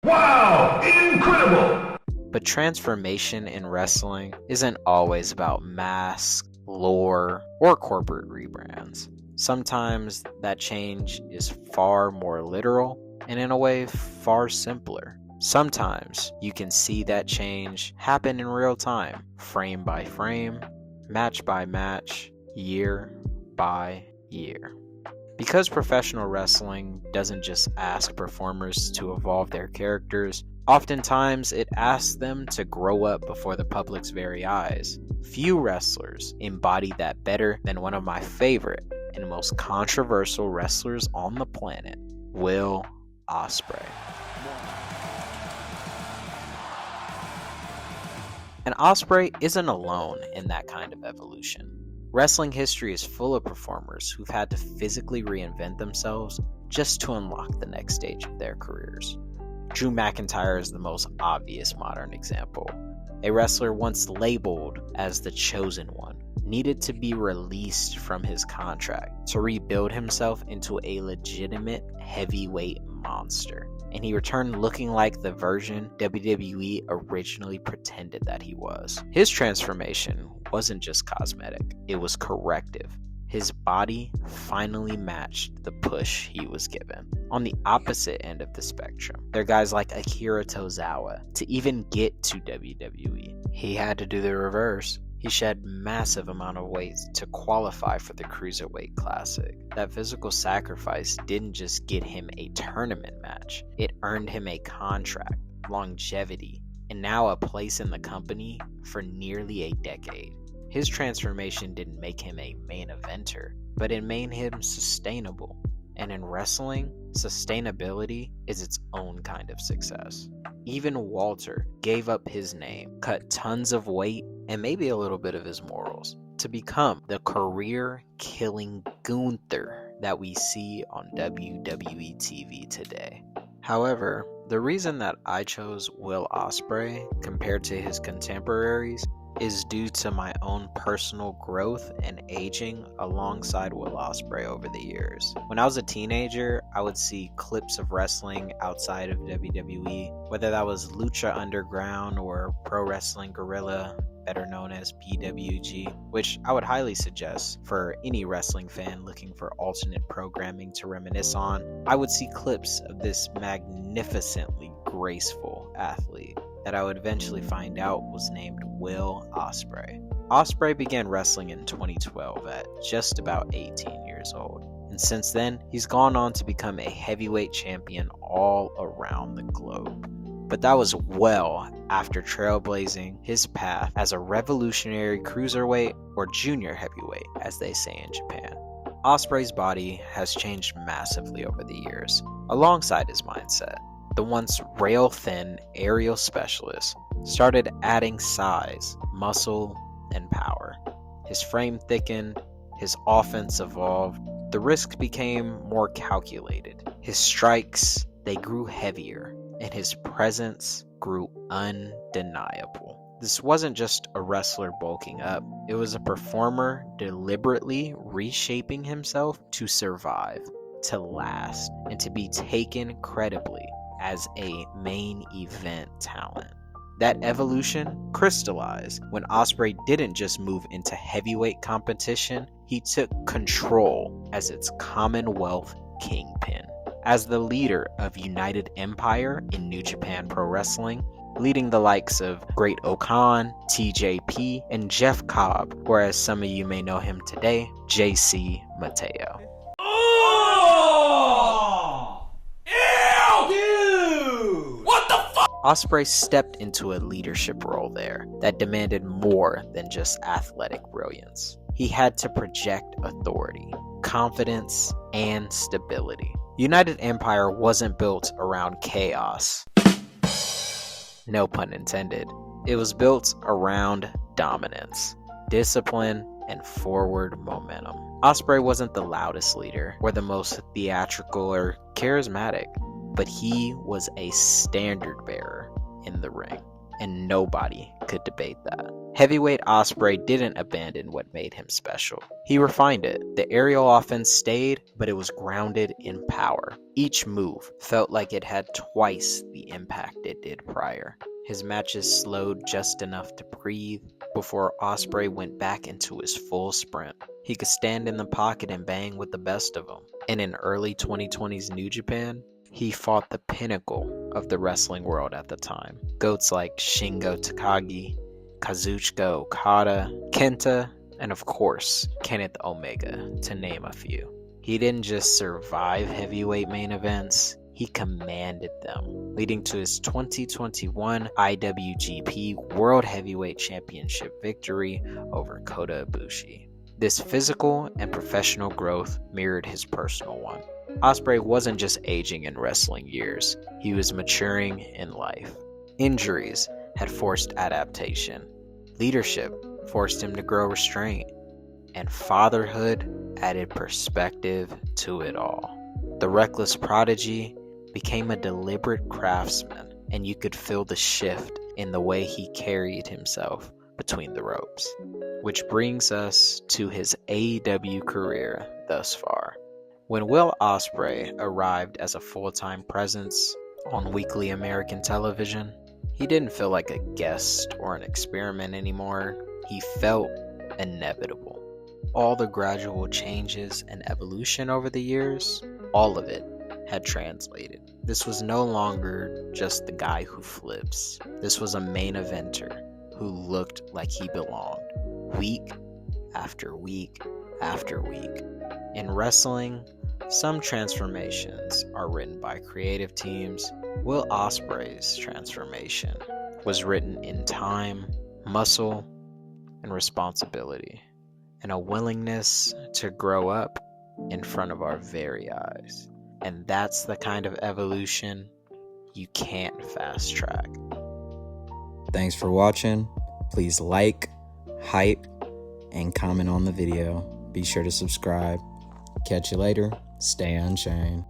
Wow! Incredible! But transformation in wrestling isn't always about masks, lore, or corporate rebrands. Sometimes that change is far more literal and in a way far simpler. Sometimes you can see that change happen in real time, frame by frame, match by match, year by year. Because professional wrestling doesn't just ask performers to evolve their characters, oftentimes it asks them to grow up before the public's very eyes. Few wrestlers embody that better than one of my favorite and most controversial wrestlers on the planet, Will Ospreay. And Ospreay isn't alone in that kind of evolution. Wrestling history is full of performers who've had to physically reinvent themselves just to unlock the next stage of their careers. Drew McIntyre is the most obvious modern example. A wrestler once labeled as the chosen one needed to be released from his contract to rebuild himself into a legitimate heavyweight monster. And he returned looking like the version WWE originally pretended that he was. His transformation wasn't just cosmetic, it was corrective. His body finally matched the push he was given. On the opposite end of the spectrum, there are guys like Akira Tozawa. To even get to WWE, he had to do the reverse. He shed massive amount of weight to qualify for the Cruiserweight Classic. That physical sacrifice didn't just get him a tournament match, it earned him a contract, longevity, and now a place in the company for nearly a decade. His transformation didn't make him a main eventer, but it made him sustainable. And in wrestling, sustainability is its own kind of success. Even Walter gave up his name, cut tons of weight, and maybe a little bit of his morals to become the career-killing Gunther that we see on WWE TV today. However, the reason that I chose Will Ospreay compared to his contemporaries is due to my own personal growth and aging alongside Will Ospreay over the years. When I was a teenager, I would see clips of wrestling outside of WWE, whether that was Lucha Underground or Pro Wrestling Guerrilla, better known as PWG, which I would highly suggest for any wrestling fan looking for alternate programming to reminisce on. I would see clips of this magnificently graceful athlete that I would eventually find out was named Will Ospreay. Ospreay began wrestling in 2012 at just about 18 years old, and since then, he's gone on to become a heavyweight champion all around the globe. But that was well after trailblazing his path as a revolutionary cruiserweight or junior heavyweight, as they say in Japan. Ospreay's body has changed massively over the years, alongside his mindset. The once rail-thin aerial specialist started adding size, muscle, and power. His frame thickened, his offense evolved, the risk became more calculated. His strikes, they grew heavier, and his presence grew undeniable. This wasn't just a wrestler bulking up, it was a performer deliberately reshaping himself to survive, to last, and to be taken credibly as a main event talent. That evolution crystallized when Ospreay didn't just move into heavyweight competition, he took control as its Commonwealth kingpin. As the leader of United Empire in New Japan Pro Wrestling, leading the likes of Great Okan, TJP, and Jeff Cobb, or as some of you may know him today, JC Mateo. Ospreay stepped into a leadership role there that demanded more than just athletic brilliance. He had to project authority, confidence, and stability. United Empire wasn't built around chaos. No pun intended. It was built around dominance, discipline, and forward momentum. Ospreay wasn't the loudest leader or the most theatrical or charismatic, but he was a standard bearer in the ring, and nobody could debate that. Heavyweight Ospreay didn't abandon what made him special. He refined it. The aerial offense stayed, but it was grounded in power. Each move felt like it had twice the impact it did prior. His matches slowed just enough to breathe before Ospreay went back into his full sprint. He could stand in the pocket and bang with the best of them. And in early 2020's New Japan, he fought the pinnacle of the wrestling world at the time. Goats like Shingo Takagi, Kazuchika Okada, Kenta, and of course, Kenneth Omega, to name a few. He didn't just survive heavyweight main events, he commanded them, leading to his 2021 IWGP World Heavyweight Championship victory over Kota Ibushi. This physical and professional growth mirrored his personal one. Ospreay wasn't just aging in wrestling years, he was maturing in life. Injuries had forced adaptation. Leadership forced him to grow restraint. And fatherhood added perspective to it all. The reckless prodigy became a deliberate craftsman, and you could feel the shift in the way he carried himself between the ropes. Which brings us to his AEW career thus far. When Will Ospreay arrived as a full-time presence on weekly American television, he didn't feel like a guest or an experiment anymore. He felt inevitable. All the gradual changes and evolution over the years, all of it had translated. This was no longer just the guy who flips. This was a main eventer who looked like he belonged, week after week after week. In wrestling, some transformations are written by creative teams. Will Ospreay's transformation was written in time, muscle, and responsibility, and a willingness to grow up in front of our very eyes. And that's the kind of evolution you can't fast track. Thanks for watching. Please like, hype, and comment on the video. Be sure to subscribe. Catch you later. Stay unchained.